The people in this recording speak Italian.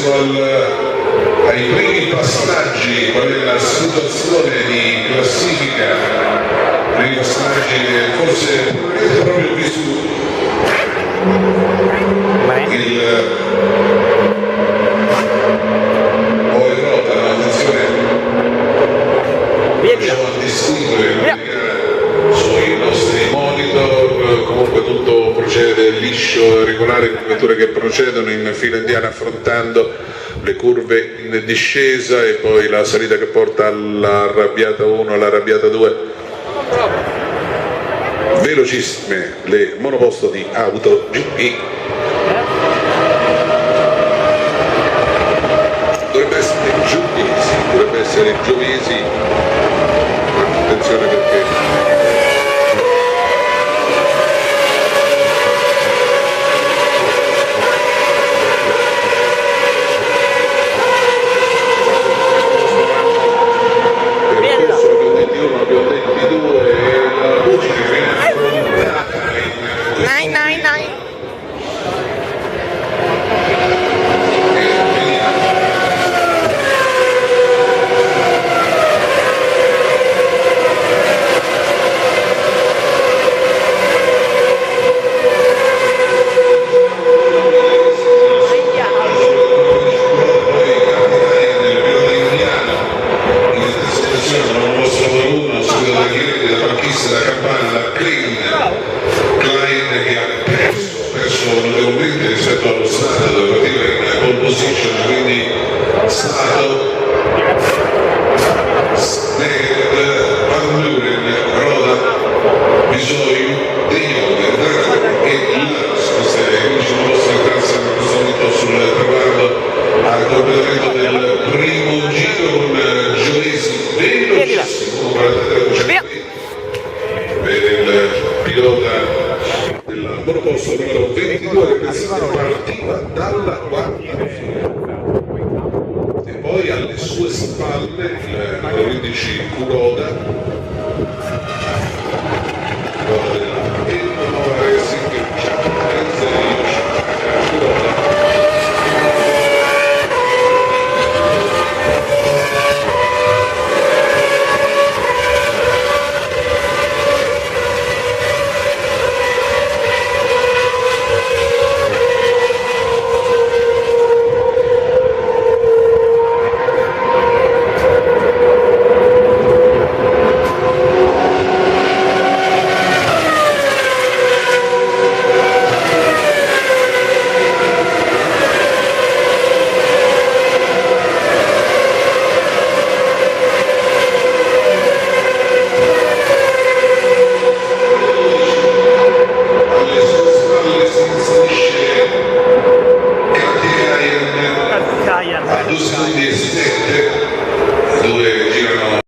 adesso ai primi passaggi. Qual è la situazione di classifica? Primi passaggi, forse proprio qui su il Europa, attenzione, riusciamo a distinguere sui nostri monitor. Comunque tutto procede liscio e regolare, con vetture che procedono in fila indiana affrontando le curve in discesa e poi la salita che porta all'arrabbiata 1 all'arrabbiata 2. Velocissime le monoposto di Auto GP. Dovrebbe essere Giovesi, attenzione perché percorso abbiamo detti 1, abbiamo detti 2 e la musica che viene affrontata in la campana Klein che ha perso notevolmente rispetto allo stato dove partiva in pole position, quindi stato Van Buren, Roda, Bisoio, De Jong, Draghi e Lars. Queste 15 mosse in classe in questo momento sul traguardo al completamento del primo giro con Giovesi velocissimo, 43 per il pilota della monoposto numero 22 che partiva dalla quarta e poi alle sue spalle il numero 15 Kuroda